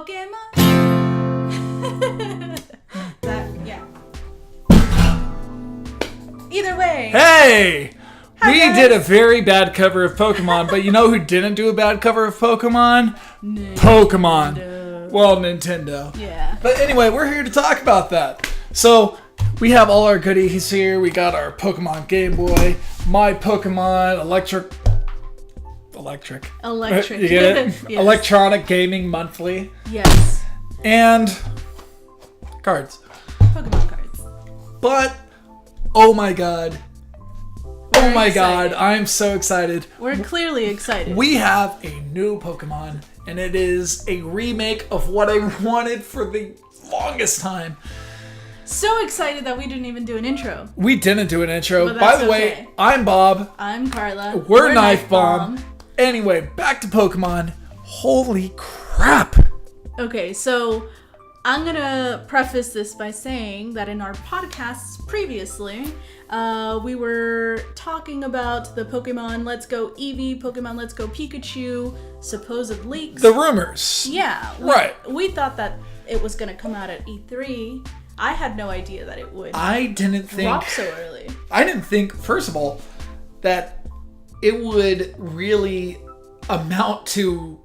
Pokemon? Yeah. Either way. Hey! Hi, We guys. did a very bad cover of Pokemon, but you know who didn't do a bad cover of Pokemon? Pokemon. Well, Nintendo. Yeah. But anyway, we're here to talk about that. So, we have all our goodies here. We got our Pokemon Game Boy, My Pokemon, Electric. You get it? Yes. Electronic Gaming Monthly. Yes. And cards. Pokemon cards. But, oh my god. We're Oh my excited. god, I'm so excited. We're clearly excited. We have a new Pokemon, and it is a remake of what I wanted for the longest time. So excited that we didn't even do an intro. We didn't do an intro. But By that's the way, okay. I'm Bob. I'm Carla. We're Knifebomb. Anyway, back to Pokemon. Holy crap. Okay, so I'm gonna preface this by saying that in our podcasts previously, we were talking about the Pokemon Let's Go Eevee, Pokemon Let's Go Pikachu, supposed leaks. The rumors. Yeah, Right. We thought that it was gonna come out at E3. I had no idea that it would I didn't drop think... so early. I didn't think, first of all, that it would really amount to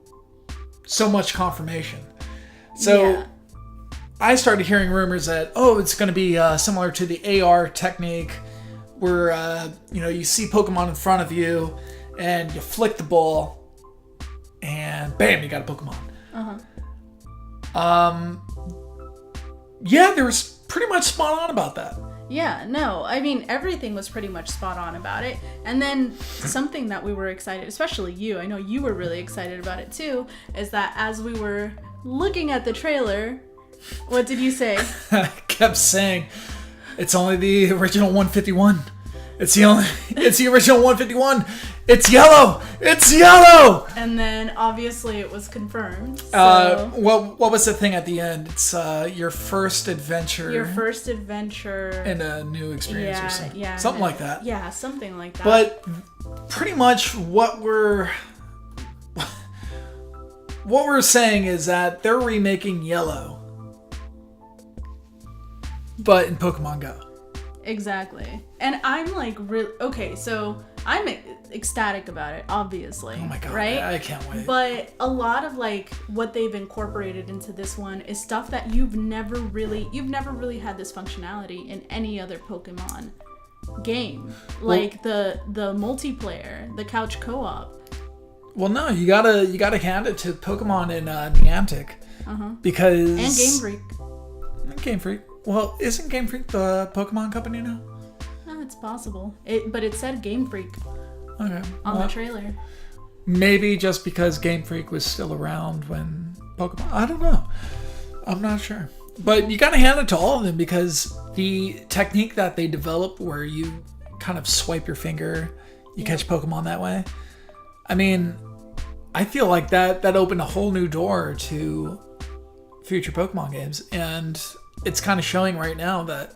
so much confirmation. So Yeah. I started hearing rumors that, it's going to be similar to the AR technique where, you see Pokemon in front of you and you flick the ball and bam, you got a Pokemon. Yeah, there was pretty much spot on about that. Yeah, no, I mean, everything was pretty much spot on about it. And then something that we were excited, especially you, I know you were really excited about it too, is that as we were looking at the trailer, what did you say? I kept saying, it's only the original 151. It's the original 151. It's yellow. It's yellow. And then obviously it was confirmed. So What was the thing at the end? It's your first adventure. your first adventure. in a new experience or something. Yeah, Something like that. Yeah, something like that. But pretty much what we're saying is that they're remaking Yellow, but in Pokemon Go. Exactly. And I'm like, okay, so I'm ecstatic about it, obviously. Oh my god! Right? I can't wait. But a lot of like what they've incorporated into this one is stuff that you've never really had this functionality in any other Pokemon game. Like the multiplayer, the couch co-op. Well, no, you gotta hand it to Pokemon in Niantic because And Game Freak. Game Freak. Well, isn't Game Freak the Pokemon company now? Oh, it's possible. But it said Game Freak Okay. on the trailer. Maybe just because Game Freak was still around when Pokemon... I don't know. I'm not sure. But you gotta hand it to all of them because the technique that they developed where you kind of swipe your finger, you catch Pokemon that way. I mean, I feel like that opened a whole new door to future Pokemon games. And it's kind of showing right now that,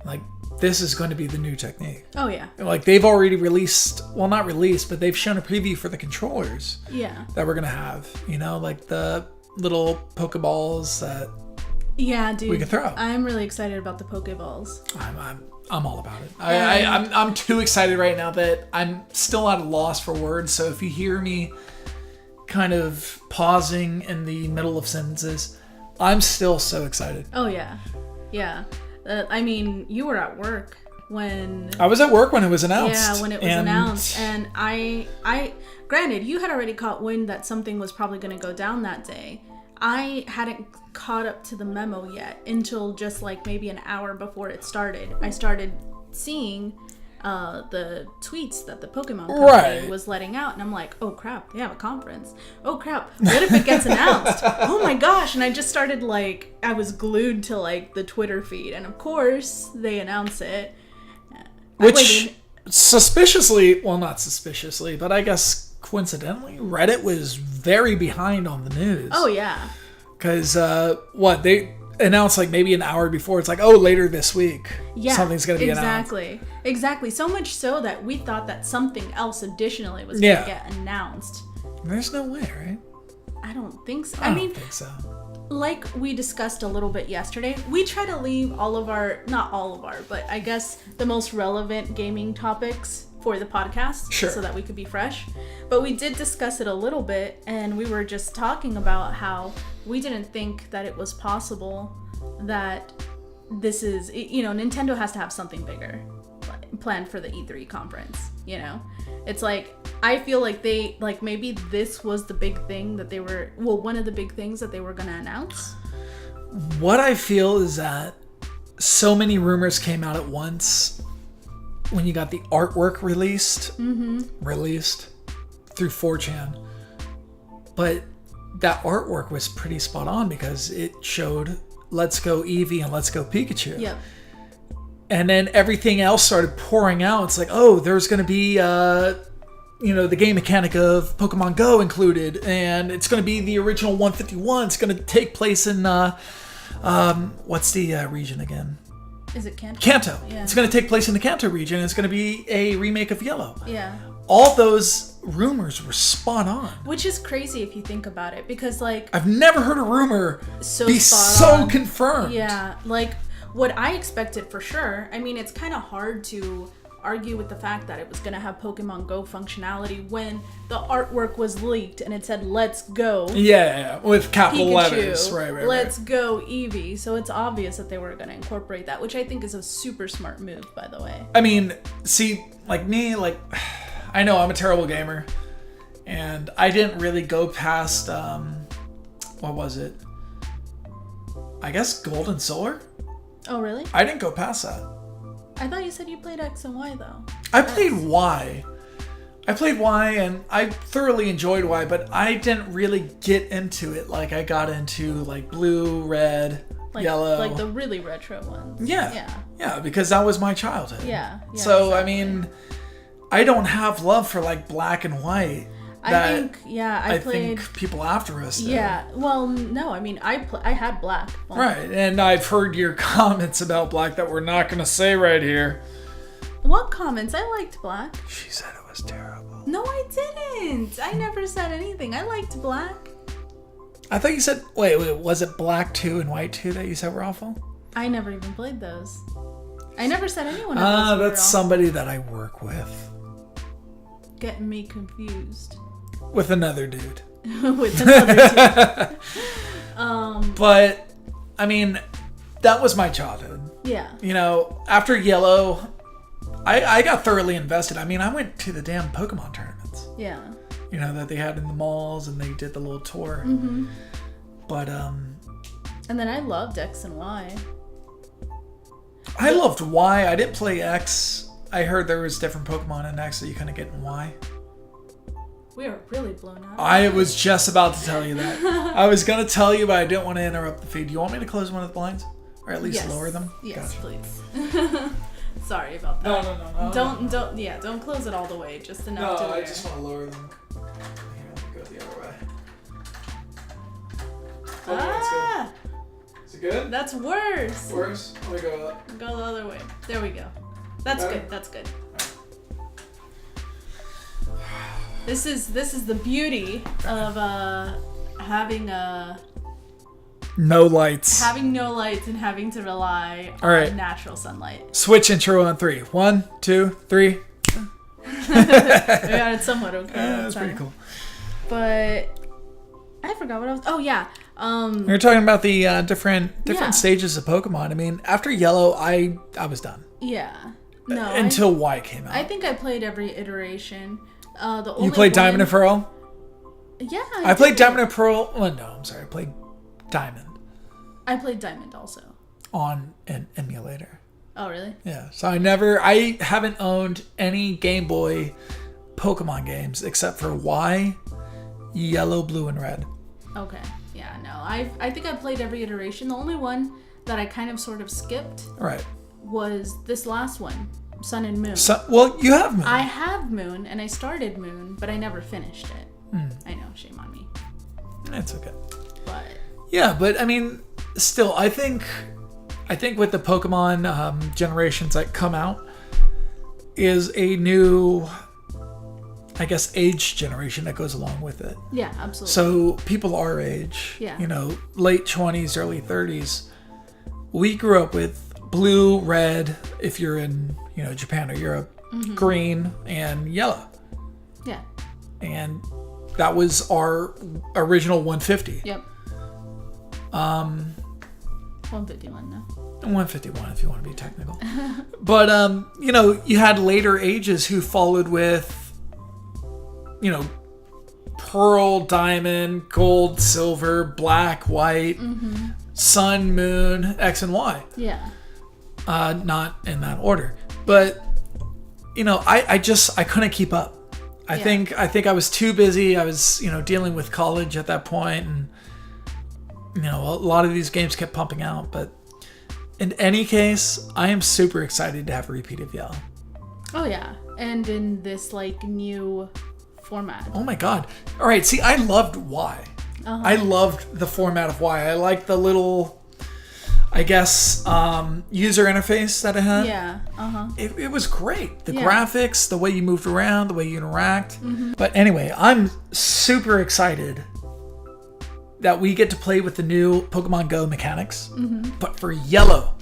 like, this is going to be the new technique. Oh, yeah. Like, they've already released, well, not released, but they've shown a preview for the controllers Yeah. that we're going to have. Like the little Pokeballs that Yeah, dude. we can throw. I'm really excited about the Pokeballs. I'm all about it. I'm too excited right now that I'm still at a loss for words. So if you hear me kind of pausing in the middle of sentences, I'm still so excited. Oh, yeah. Yeah. I mean, you were at work when... I was at work when it was announced. Yeah, when it was announced. And I granted, you had already caught wind that something was probably going to go down that day. I hadn't caught up to the memo yet until just like maybe an hour before it started. I started seeing the tweets that the Pokemon company was letting out, and I'm like, oh crap, they have a conference. Oh crap, what if it gets announced? Oh my gosh. And I just started like, I was glued to like the Twitter feed, and of course they announce it. Which suspiciously, well, not suspiciously, but I guess coincidentally, Reddit was very behind on the news. Oh yeah. Because they announced like maybe an hour before. It's like, oh, later this week, something's going to be announced. Exactly. So much so that we thought that something else additionally was going to get announced. There's no way, right? I don't think so. I don't think so. Like we discussed a little bit yesterday, we try to leave not all of our, but I guess the most relevant gaming topics for the podcast, sure, so that we could be fresh. But we did discuss it a little bit, and we were just talking about how we didn't think that it was possible that this is, Nintendo has to have something bigger planned for the E3 conference, It's like, I feel like maybe this was the big thing that one of the big things that they were going to announce. What I feel is that so many rumors came out at once when you got the artwork released through 4chan. But that artwork was pretty spot on because it showed Let's Go Eevee and Let's Go Pikachu. Yep. And then everything else started pouring out. It's like, oh, there's going to be, the game mechanic of Pokemon Go included. And it's going to be the original 151. It's going to take place in, what's the region again? Is it Kanto? Kanto. Yeah. It's going to take place in the Kanto region. It's going to be a remake of Yellow. Yeah. All those rumors were spot on. Which is crazy if you think about it. Because, I've never heard a rumor be so confirmed. Yeah. What I expected for sure, it's kind of hard to argue with the fact that it was going to have Pokemon Go functionality when the artwork was leaked and it said, let's go. Yeah, with capital Pikachu, letters. Right. Let's go Eevee. So it's obvious that they were going to incorporate that, which I think is a super smart move, by the way. See, I know I'm a terrible gamer. And I didn't really go past, what was it? I guess Gold and Silver? Oh, really? I didn't go past that. I thought you said you played X and Y, though. I played Y. And I thoroughly enjoyed Y, but I didn't really get into it like I got into, blue, red, yellow. Like the really retro ones. Yeah, because that was my childhood. Yeah. So, exactly. I don't have love for, black and white. I think people after us did. Yeah, well, no, I had black. Well, right, and I've heard your comments about black that we're not going to say right here. What comments? I liked black. She said it was terrible. No, I didn't. I never said anything. I liked black. I thought you said, wait, was it black 2 and white 2 that you said were awful? I never even played those. I never said anyone else. That's somebody that I work with. Getting me confused. With another dude. With another dude. But, that was my childhood. Yeah. After Yellow, I got thoroughly invested. I went to the damn Pokemon tournaments. Yeah. That they had in the malls and they did the little tour. Mm-hmm. But, and then I loved X and Y. I loved Y. I didn't play X. I heard there was different Pokemon in X that you couldn't get in Y. We are really blown out. I was just about to tell you that. I was going to tell you, but I didn't want to interrupt the feed. Do you want me to close one of the blinds? Or at least lower them? Yes, gotcha. Please. Sorry about that. No. Don't close it all the way. Just enough to I just want to lower them. Here, let me go the other way. Ah! Is it good? That's worse. Worse? Let me go up. Go the other way. There we go. That's Better? good. That's good. This is the beauty of having no lights. Having no lights and having to rely on natural sunlight. Switch intro on 3. 1, 2, 3. Yeah, it's somewhat okay. That's pretty cool. But I forgot what I was. Oh yeah. We were talking about the different stages of Pokemon. After Yellow, I was done. Yeah. No. Until Y came out. I think I played every iteration. You played Diamond and Pearl? Yeah. I played Diamond and Pearl. Well, no, I'm sorry. I played Diamond. I played Diamond also. On an emulator. Oh, really? Yeah. So I haven't owned any Game Boy Pokemon games except for Y, Yellow, Blue, and Red. Okay. Yeah, no. I think I played every iteration. The only one that I kind of sort of skipped was this last one. Sun and Moon. Well, you have Moon. I have Moon, and I started Moon, but I never finished it. I know, shame on me. That's okay. But yeah, but still, I think with the Pokemon generations that come out is a new I guess, age generation that goes along with it. Yeah, absolutely. So people our age, Yeah. late 20s, early 30s, we grew up with blue, red, if you're in, Japan or Europe, green, and yellow. Yeah. And that was our original 150. Yep. 151 now. 151 if you want to be technical. But, you had later ages who followed with, pearl, diamond, gold, silver, black, white, sun, moon, X, and Y. Yeah. Not in that order. But, I couldn't keep up. I think I was too busy. I was, dealing with college at that point, and a lot of these games kept pumping out. But in any case, I am super excited to have a repeat of Yell. Oh yeah, and in this new format. Oh my god! All right, see, I loved Y. I loved the format of Y. I liked the little, I guess, user interface that it had. Yeah. It was great. The graphics, the way you moved around, the way you interact. But anyway, I'm super excited that we get to play with the new Pokemon Go mechanics, but for Yellow.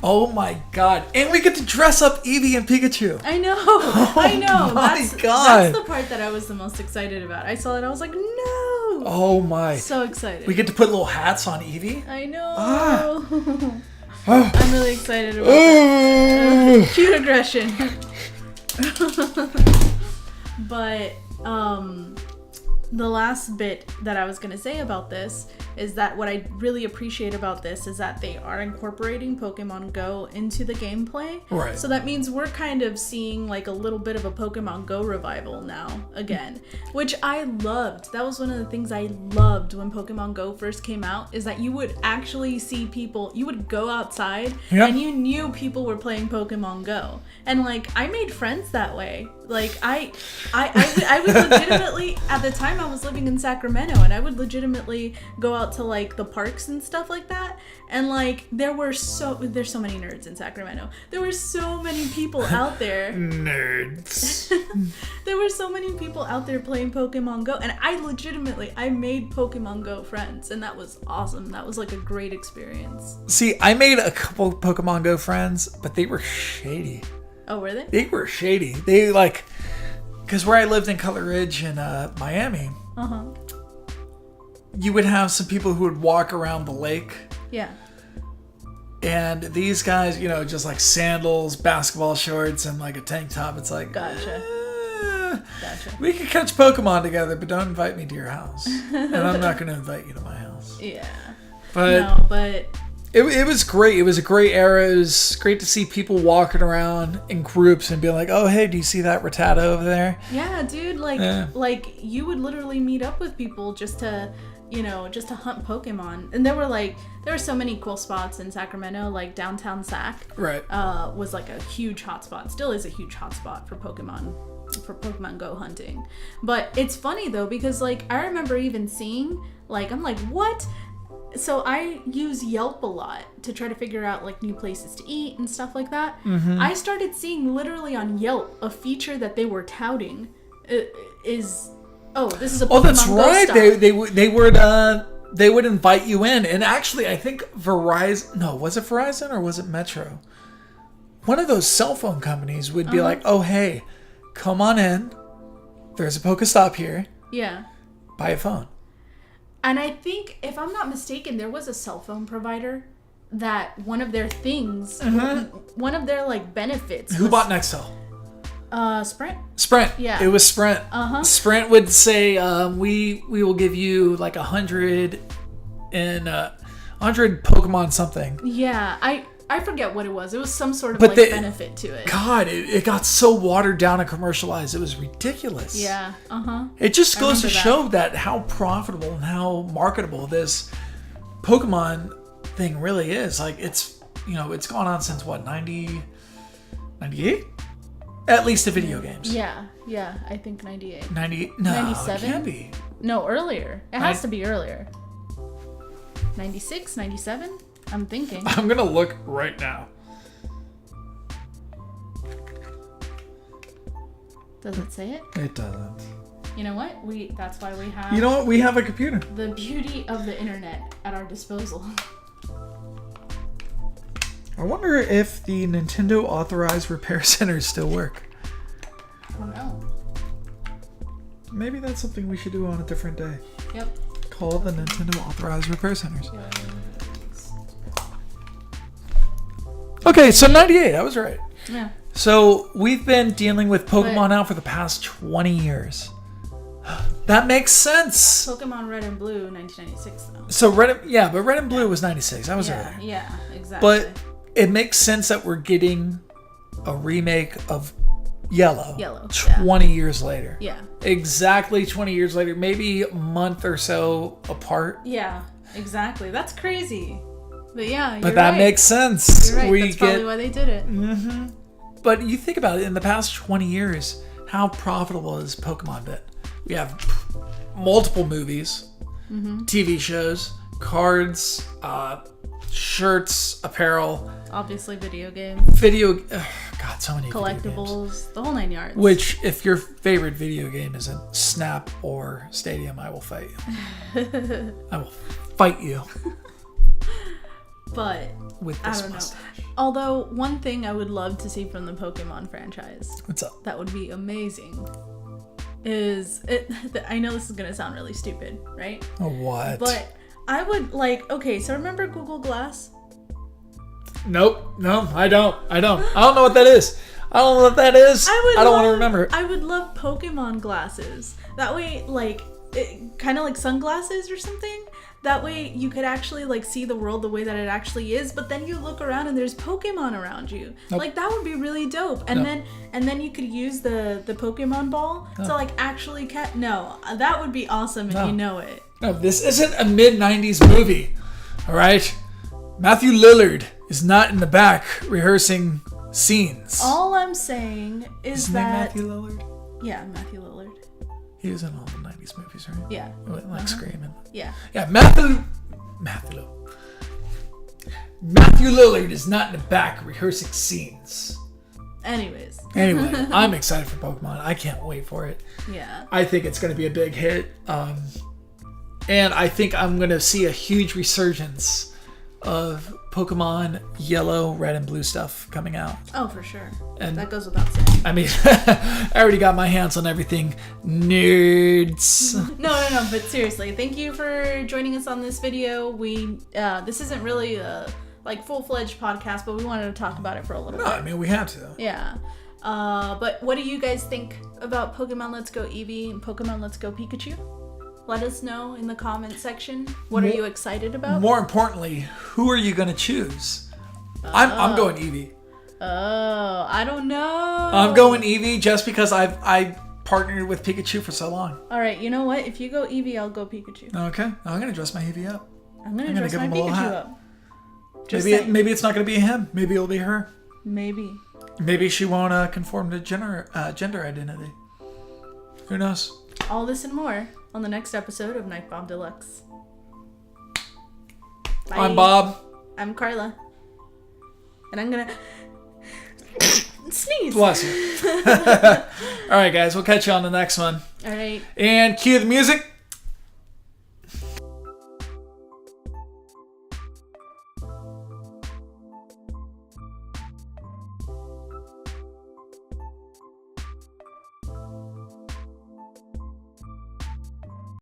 Oh my god. And we get to dress up Eevee and Pikachu. I know. I know. My god. That's the part that I was the most excited about. I saw it. I was like, no. Oh my. So excited. We get to put little hats on Eevee. I know. I'm really excited about that. Cute aggression. But the last bit that I was going to say about this is that what I really appreciate about this is that they are incorporating Pokemon Go into the gameplay. Right. So that means we're kind of seeing a little bit of a Pokemon Go revival now again, which I loved. That was one of the things I loved when Pokemon Go first came out, is that you would actually see people, you would go outside and you knew people were playing Pokemon Go. And I made friends that way. I would legitimately, at the time I was living in Sacramento, and I would legitimately go out to the parks and stuff like that, and there's so many nerds in Sacramento. There were so many people out there. Nerds. There were so many people out there playing Pokemon Go, and I made Pokemon Go friends, and that was awesome. That was a great experience. See, I made a couple Pokemon Go friends, but they were shady. Oh, were they? They were shady. They because where I lived in Cutler Ridge in Miami, you would have some people who would walk around the lake. Yeah. And these guys, just sandals, basketball shorts, and a tank top. It's Gotcha. Gotcha. We could catch Pokemon together, but don't invite me to your house. And I'm not going to invite you to my house. Yeah. But it was great. It was a great era. It was great to see people walking around in groups and being like, "Oh, hey, do you see that Rattata over there?" Yeah, dude. You would literally meet up with people just to hunt Pokemon. And there were so many cool spots in Sacramento, downtown Sac. Right. Was a huge hotspot. Still is a huge hotspot for Pokemon Go hunting. But it's funny though, because I remember even seeing I'm like, what? So I use Yelp a lot to try to figure out new places to eat and stuff like that. I started seeing literally on Yelp a feature that they were touting is, this is a Pokemon Go that's right. stop. They would invite you in, and actually I think Verizon. No, was it Verizon or was it Metro? One of those cell phone companies would be like, "Oh hey, come on in. There's a Pokestop here. Yeah. Buy a phone." And I think, if I'm not mistaken, there was a cell phone provider that one of their things, one of their benefits. Who bought Nextel? Sprint. Sprint. Yeah. It was Sprint. Sprint would say, we will give you 100 and 100 Pokemon something. Yeah, I forget what it was. It was some sort of benefit to it. God, it got so watered down and commercialized. It was ridiculous. Yeah. It just goes to show that how profitable and how marketable this Pokemon thing really is. It's it's gone on since what, 98? At least the video games. Yeah, I think 98. 90? No, 97? it can't be. No, earlier. It has to be earlier. 96, 97? I'm thinking. I'm gonna look right now. Does it say it? It doesn't. You know what? That's why we have... You know what? We have a computer. The beauty of the internet at our disposal. I wonder if the Nintendo authorized repair centers still work. I don't know. Maybe that's something we should do on a different day. Yep. Call the Nintendo authorized repair centers. Okay, so 98. I was right. Yeah. So we've been dealing with Pokemon now for the past 20 years. That makes sense. Pokemon Red and Blue, 1996, though. So Red and Blue was 96. I was right. Yeah, exactly. But it makes sense that we're getting a remake of Yellow 20 years later. Yeah. Exactly 20 years later. Maybe a month or so apart. Yeah, exactly. That's crazy. But yeah, you're But that right. makes sense. You're right. That's probably why they did it. Mm-hmm. But you think about it, in the past 20 years, how profitable has Pokemon been? We have multiple movies, TV shows, cards, shirts, apparel. Obviously, video games. God, so many collectibles, video games. The whole 9 yards. Which, if your favorite video game isn't Snap or Stadium, I will fight you. I will fight you. But with this mustache. Although one thing I would love to see from the Pokemon franchise, what's up? That would be amazing. Is it? I know this is gonna sound really stupid, right? Oh, what? But I would like. Okay, so remember Google Glass? Nope. No, I don't. I don't know what that is. I don't know what that is. I don't want to remember it. I would love Pokemon glasses. That way, like, kind of like sunglasses or something. That way you could actually like see the world the way that it actually is, but then you look around and there's Pokemon around you. Nope. Like that would be really dope. And then you could use the Pokemon ball to like actually that would be awesome if you know it. No, this isn't a mid-90s movie. All right? Matthew Lillard is not in the back rehearsing scenes. All I'm saying is Isn't that Matthew Lillard? Yeah, Matthew Lillard. He was in all the 90s movies, right? Yeah. Like Screaming. Yeah. Yeah, Matthew Lillard is not in the back rehearsing scenes. Anyway, I'm excited for Pokemon. I can't wait for it. Yeah. I think it's going to be a big hit. And I think I'm going to see a huge resurgence of Pokemon Yellow, Red, and Blue stuff coming out. Oh, for sure. And that goes without saying. I mean, I already got my hands on everything. Nerds. No. But seriously, thank you for joining us on this video. This isn't really a like full-fledged podcast, but we wanted to talk about it for a little bit. I mean, we had to. Yeah. But what do you guys think about Pokemon Let's Go Eevee and Pokemon Let's Go Pikachu? Let us know in the comment section. What are you excited about? More importantly, who are you going to choose? I'm going Eevee. Oh, I don't know. I'm going Eevee just because I partnered with Pikachu for so long. All right, you know what? If you go Eevee, I'll go Pikachu. Okay, I'm going to dress my Eevee up. I'm going to dress my Pikachu up. Maybe it's not going to be a him. Maybe it'll be her. Maybe she won't conform to gender identity. Who knows? All this and more on the next episode of Knifebomb Deluxe. Bye. I'm Bob. I'm Carla. And I'm gonna sneeze. Bless you. All right, guys. We'll catch you on the next one. All right. And cue the music.